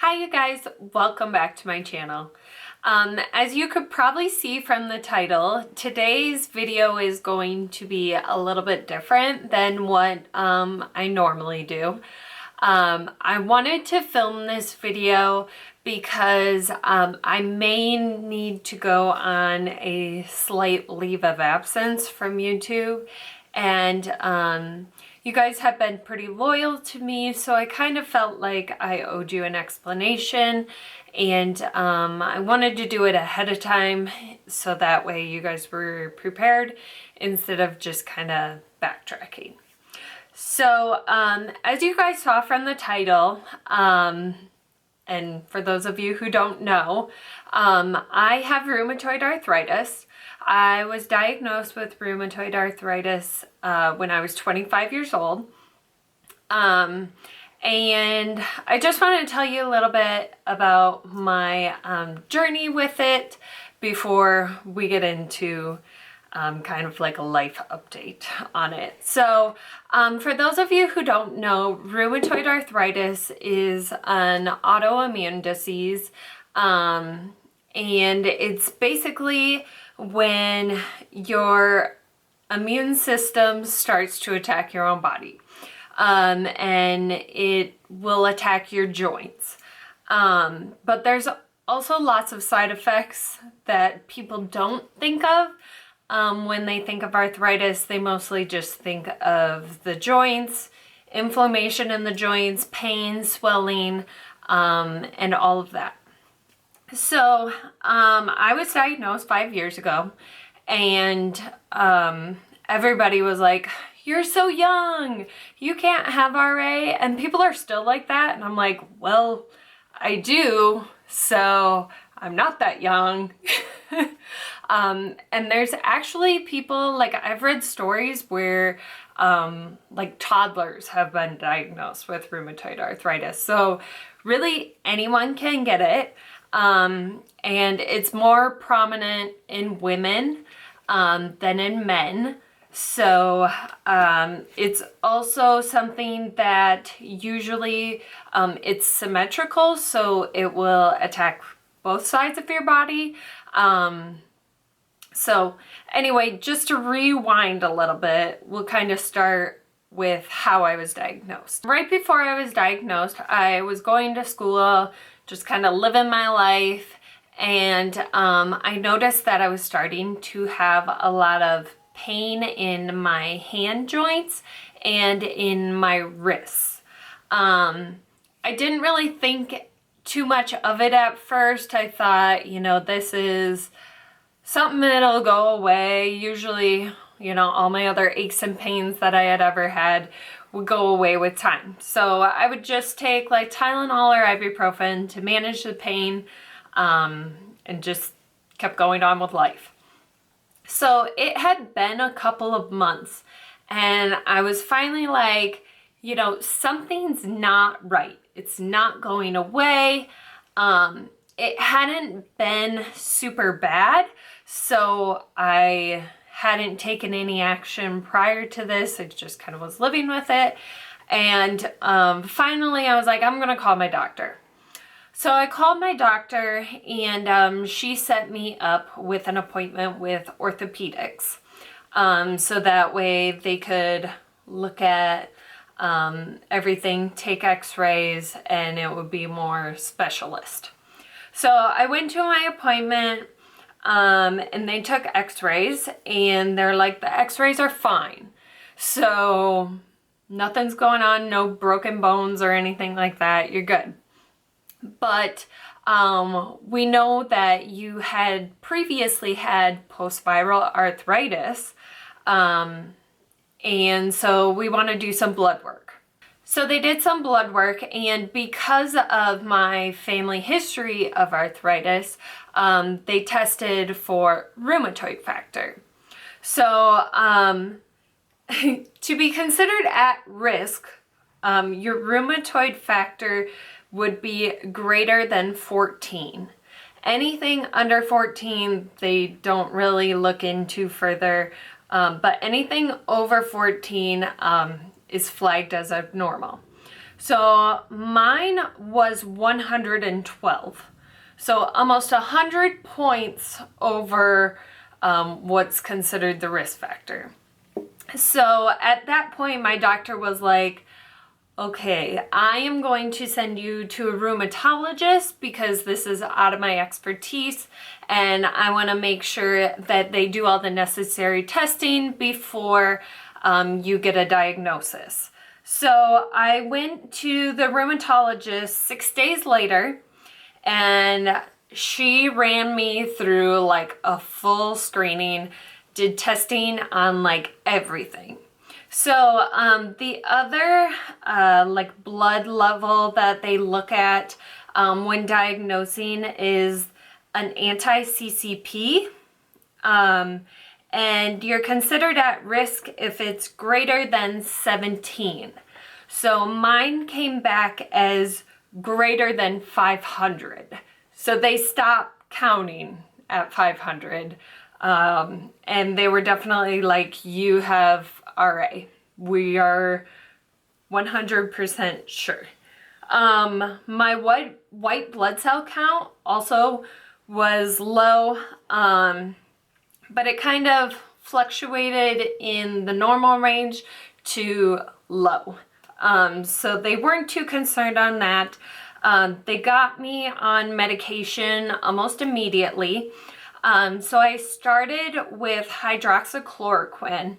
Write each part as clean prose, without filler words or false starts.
Hi you guys, welcome back to my channel. As you could probably see from the title, today's video is going to be a little bit different than what I normally do. I wanted to film this video because I may need to go on a slight leave of absence from YouTube, and you guys have been pretty loyal to me, so I kind of felt like I owed you an explanation, and I wanted to do it ahead of time so that way you guys were prepared instead of just kind of backtracking. So as you guys saw from the title, and for those of you who don't know, I have rheumatoid arthritis. I was diagnosed with rheumatoid arthritis when I was 25 years old. And I just want to tell you a little bit about my journey with it before we get into kind of like a life update on it. So for those of you who don't know, rheumatoid arthritis is an autoimmune disease, and it's basically when your immune system starts to attack your own body, and it will attack your joints. But there's also lots of side effects that people don't think of. When they think of arthritis, they mostly just think of the joints, inflammation in the joints, pain, swelling, and all of that. So I was diagnosed 5 years ago, and everybody was like, "You're so young, you can't have RA," and people are still like that, and I'm like, well, I do, so I'm not that young. And there's actually people, like I've read stories where like toddlers have been diagnosed with rheumatoid arthritis. So really anyone can get it. And it's more prominent in women than in men. So it's also something that usually it's symmetrical, so it will attack both sides of your body. So anyway, just to rewind a little bit, we'll kind of start with how I was diagnosed. Right before I was diagnosed, I was going to school, just kind of living my life, and I noticed that I was starting to have a lot of pain in my hand joints and in my wrists. I didn't really think too much of it at first. I thought, you know, this is something that'll go away. Usually, you know, all my other aches and pains that I had ever had would go away with time. So I would just take like Tylenol or ibuprofen to manage the pain, and just kept going on with life. So it had been a couple of months, and I was finally like, you know, something's not right. It's not going away. It hadn't been super bad, so I hadn't taken any action prior to this. I just kind of was living with it. And finally I was like, I'm gonna call my doctor. So I called my doctor, and she set me up with an appointment with orthopedics. So that way they could look at everything, take x-rays, and it would be more specialist. So I went to my appointment, and they took x-rays, and they're like, the x-rays are fine. So nothing's going on, no broken bones or anything like that, you're good. But we know that you had previously had post-viral arthritis, and so we want to do some blood work. So they did some blood work, and because of my family history of arthritis, they tested for rheumatoid factor. So to be considered at risk, your rheumatoid factor would be greater than 14. Anything under 14, they don't really look into further, but anything over 14 is flagged as abnormal. So mine was 112. So almost 100 points over what's considered the risk factor. So at that point, my doctor was like, okay, I am going to send you to a rheumatologist because this is out of my expertise, and I want to make sure that they do all the necessary testing before you get a diagnosis. So I went to the rheumatologist 6 days later, and she ran me through like a full screening, did testing on like everything. So the other like blood level that they look at when diagnosing is an anti-CCP, and you're considered at risk if it's greater than 17. So mine came back as greater than 500. So they stopped counting at 500. And they were definitely like, you have RA. We are 100% sure. My white blood cell count also was low, but it kind of fluctuated in the normal range to low. So they weren't too concerned on that. They got me on medication almost immediately. So I started with hydroxychloroquine,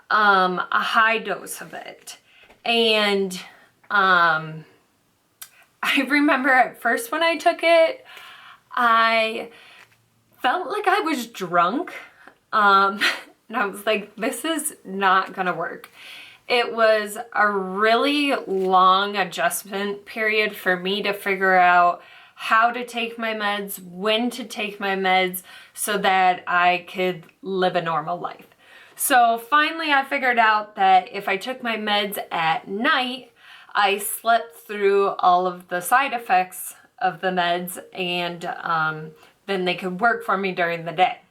a high dose of it. And I remember at first when I took it, I felt like I was drunk. And I was like, this is not gonna work. It was a really long adjustment period for me to figure out how to take my meds, when to take my meds, so that I could live a normal life. So finally I figured out that if I took my meds at night, I slept through all of the side effects of the meds, and then they could work for me during the day.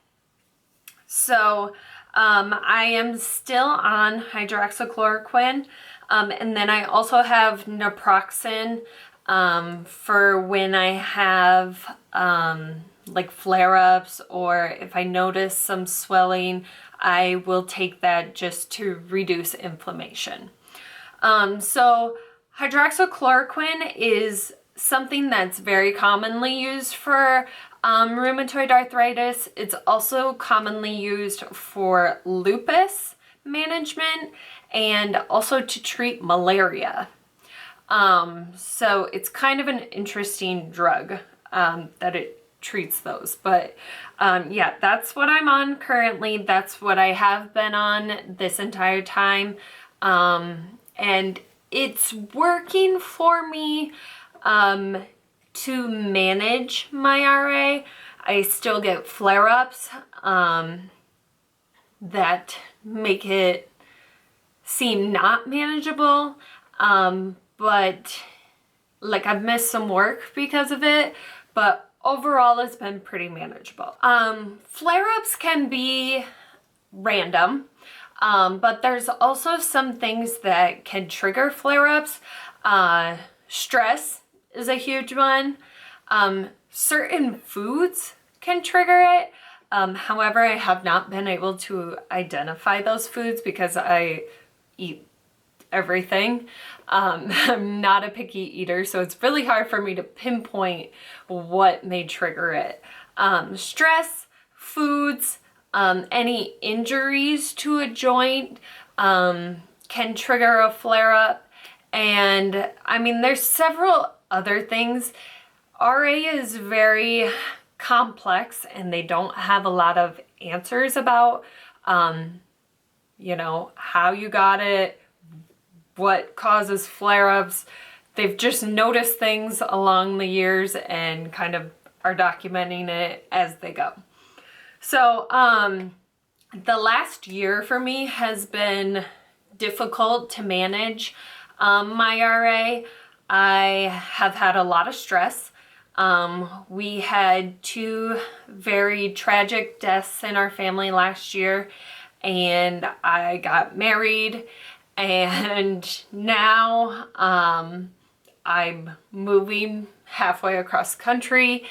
So I am still on hydroxychloroquine, and then I also have naproxen for when I have like flare-ups, or if I notice some swelling, I will take that just to reduce inflammation. So hydroxychloroquine is something that's very commonly used for rheumatoid arthritis. It's also commonly used for lupus management and also to treat malaria. So it's kind of an interesting drug that it treats those. But yeah, that's what I'm on currently. That's what I have been on this entire time. And it's working for me to manage my RA. I still get flare-ups that make it seem not manageable. But like I've missed some work because of it, but overall it's been pretty manageable. Flare-ups can be random, but there's also some things that can trigger flare-ups. Stress is a huge one. Certain foods can trigger it. However, I have not been able to identify those foods because I eat everything. I'm not a picky eater, so it's really hard for me to pinpoint what may trigger it. Stress, foods, any injuries to a joint can trigger a flare-up. And I mean, there's several other things. RA is very complex and they don't have a lot of answers about, you know, how you got it, what causes flare-ups. They've just noticed things along the years and kind of are documenting it as they go. So the last year for me has been difficult to manage my RA. I have had a lot of stress. We had 2 very tragic deaths in our family last year, and I got married, And now I'm moving halfway across the country,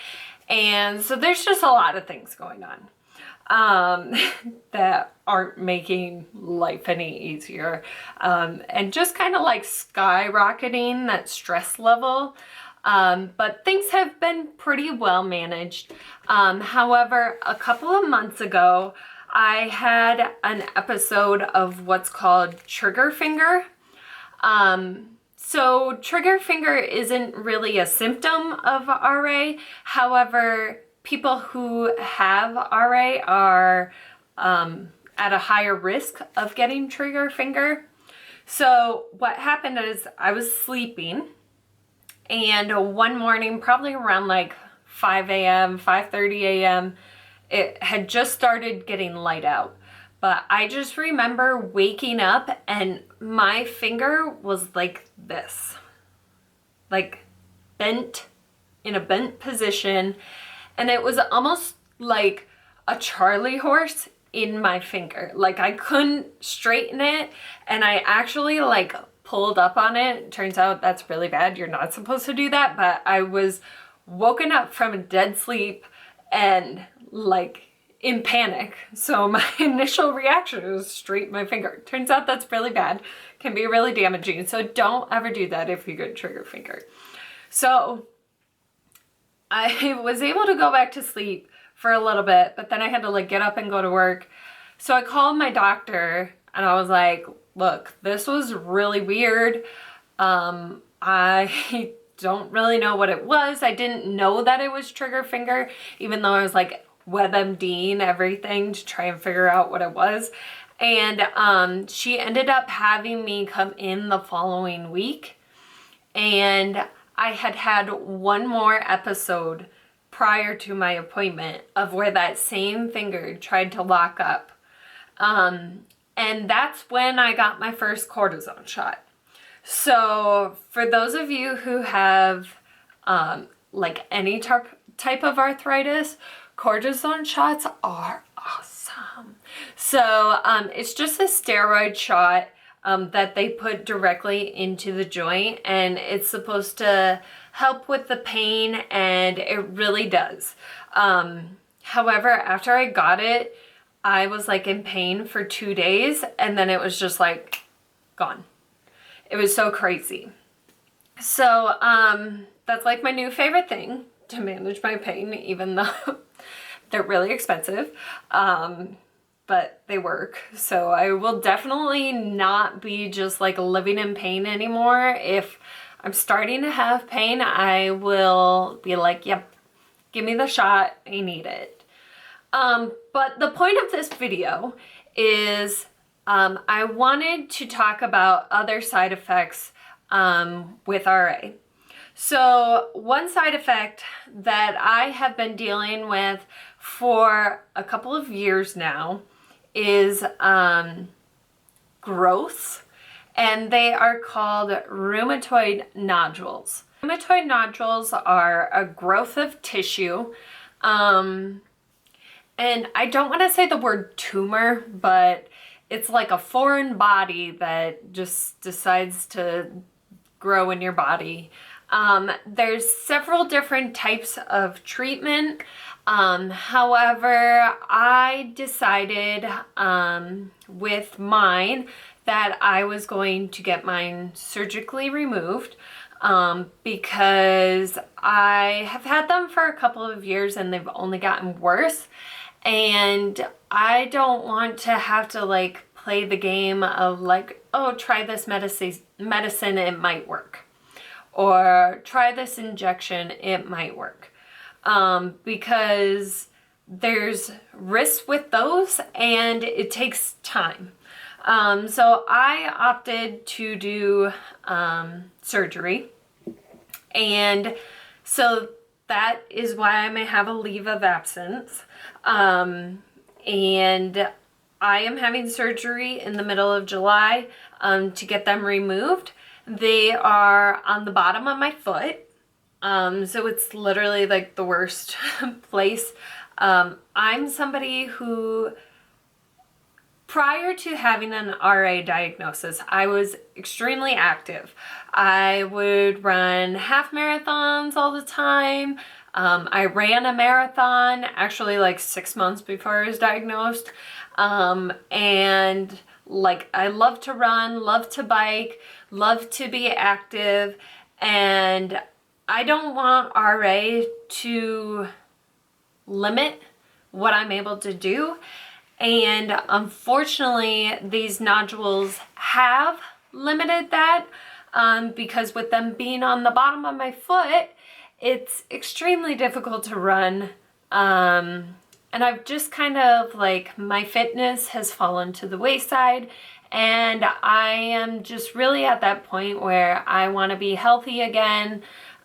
and so there's just a lot of things going on that aren't making life any easier, and just kind of like skyrocketing that stress level. But things have been pretty well managed. However, a couple of months ago, I had an episode of what's called trigger finger. So trigger finger isn't really a symptom of RA. However, people who have RA are at a higher risk of getting trigger finger. So what happened is I was sleeping, and one morning, probably around like 5 a.m., 5:30 a.m., it had just started getting light out. But I just remember waking up and my finger was like this, like bent, in a bent position. And it was almost like a Charlie horse in my finger. Like I couldn't straighten it, and I actually like pulled up on it. Turns out that's really bad. You're not supposed to do that. But I was woken up from a dead sleep and like in panic. So my initial reaction was straighten my finger. Turns out that's really bad. Can be really damaging. So don't ever do that if you get trigger finger. So I was able to go back to sleep for a little bit, but then I had to like get up and go to work. So I called my doctor and I was like, look, this was really weird. I don't really know what it was. I didn't know that it was trigger finger, even though I was like WebMDing everything to try and figure out what it was. And she ended up having me come in the following week. And I had had one more episode prior to my appointment of where that same finger tried to lock up. And that's when I got my first cortisone shot. So for those of you who have like any type of arthritis, cortisone shots are awesome. So it's just a steroid shot that they put directly into the joint, and it's supposed to help with the pain, and it really does. However, after I got it, I was like in pain for 2 days, and then it was just like gone. It was so crazy. So that's like my new favorite thing, to manage my pain, even though they're really expensive. But they work. So I will definitely not be just like living in pain anymore. If I'm starting to have pain, I will be like, yep, give me the shot. I need it. But the point of this video is I wanted to talk about other side effects with RA. So one side effect that I have been dealing with for a couple of years now is growths, and they are called rheumatoid nodules. Rheumatoid nodules are a growth of tissue, and I don't want to say the word tumor, but it's like a foreign body that just decides to grow in your body. There's several different types of treatment. However, I decided with mine that I was going to get mine surgically removed because I have had them for a couple of years and they've only gotten worse. And I don't want to have to like play the game of like, oh, try this medicine, it might work. Or try this injection, it might work. Because there's risks with those and it takes time. So I opted to do surgery, and so that is why I may have a leave of absence. And I am having surgery in the middle of July to get them removed. They are on the bottom of my foot. So it's literally like the worst place. I'm somebody who Prior to having an RA diagnosis, I was extremely active. I would run half marathons all the time. I ran a marathon actually like 6 months before I was diagnosed. And like I love to run, love to bike, love to be active, and I don't want RA to limit what I'm able to do. And unfortunately, these nodules have limited that because with them being on the bottom of my foot, it's extremely difficult to run. And I've just kind of like, my fitness has fallen to the wayside, and I am just really at that point where I want to be healthy again.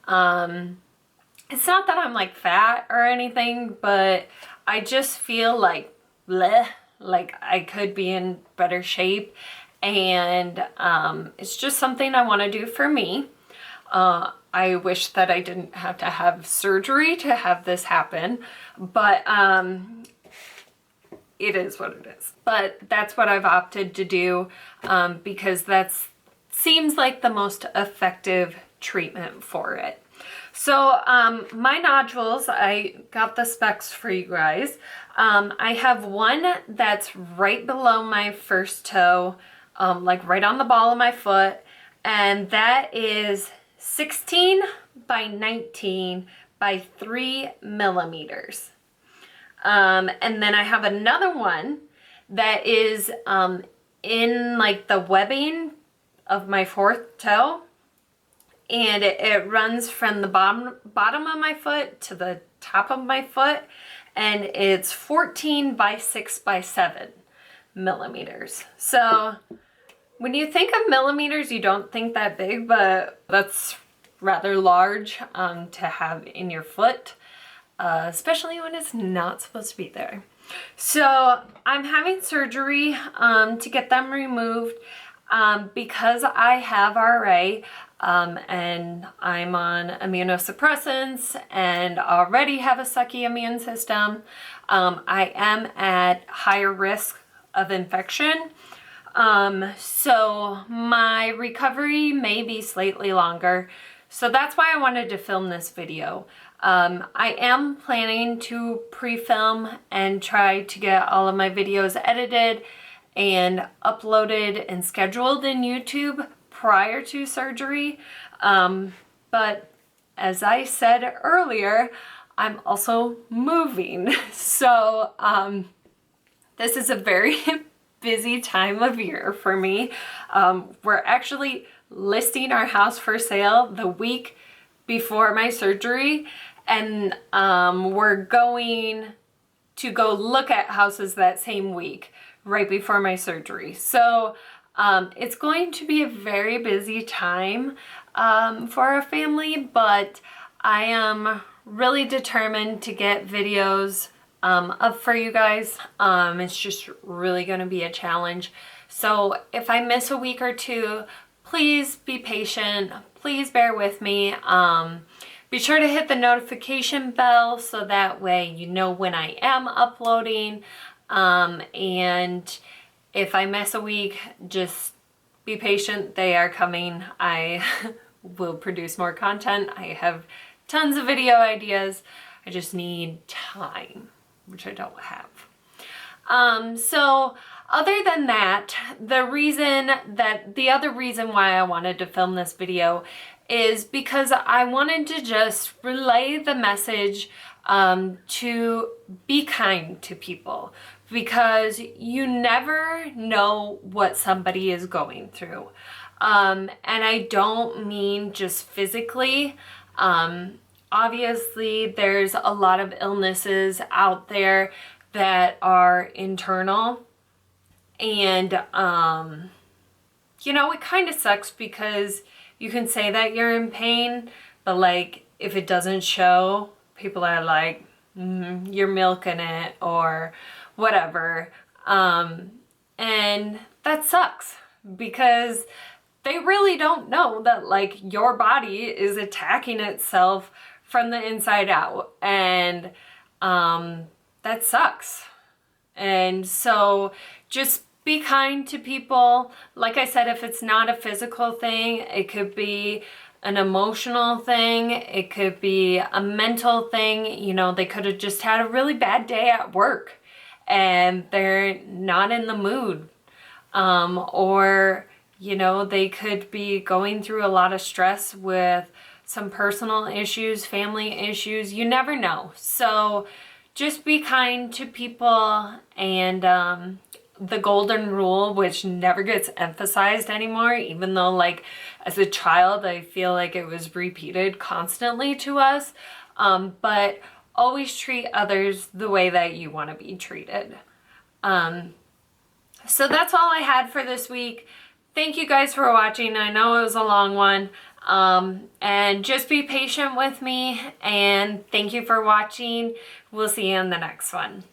It's not that I'm like fat or anything, but I just feel like bleh, like I could be in better shape, and it's just something I want to do for me. I wish that I didn't have to have surgery to have this happen, but it is what it is. But that's what I've opted to do because that seems like the most effective treatment for it. So my nodules, I got the specs for you guys. I have one that's right below my first toe, like right on the ball of my foot, and that is 16 by 19 by 3 millimeters. And then I have another one that is in like the webbing of my fourth toe, and it runs from the bottom of my foot to the top of my foot, and it's 14 by 6 by 7 millimeters. So when you think of millimeters, you don't think that big, but that's rather large to have in your foot, especially when it's not supposed to be there. So I'm having surgery to get them removed because I have RA and I'm on immunosuppressants and already have a sucky immune system. I am at higher risk of infection. So my recovery may be slightly longer. So that's why I wanted to film this video. I am planning to pre-film and try to get all of my videos edited and uploaded and scheduled in YouTube prior to surgery. But as I said earlier, I'm also moving. So this is a very busy time of year for me. We're actually listing our house for sale the week before my surgery, and we're going to go look at houses that same week right before my surgery. So it's going to be a very busy time for our family, but I am really determined to get videos up for you guys. It's just really going to be a challenge. So if I miss a week or two, please be patient. Please bear with me. Be sure to hit the notification bell so that way you know when I am uploading. And if I miss a week, just be patient. They are coming. I will produce more content. I have tons of video ideas. I just need time, which I don't have. So other than that, the other reason why I wanted to film this video is because I wanted to just relay the message to be kind to people, because you never know what somebody is going through. And I don't mean just physically. Obviously, there's a lot of illnesses out there that are internal. And, you know, it kind of sucks because you can say that you're in pain, but like, if it doesn't show, people are like, you're milking it or whatever. And that sucks because they really don't know that like your body is attacking itself from the inside out. And, that sucks. And so just be kind to people. Like I said, if it's not a physical thing, it could be an emotional thing. It could be a mental thing. You know, they could have just had a really bad day at work and they're not in the mood. Or, you know, they could be going through a lot of stress with some personal issues, family issues. You never know. So just be kind to people. And the golden rule, which never gets emphasized anymore, even though like as a child I feel like it was repeated constantly to us, but always treat others the way that you want to be treated. So that's all I had for this week. Thank you guys for watching. I know it was a long one. And just be patient with me, and thank you for watching. We'll see you in the next one.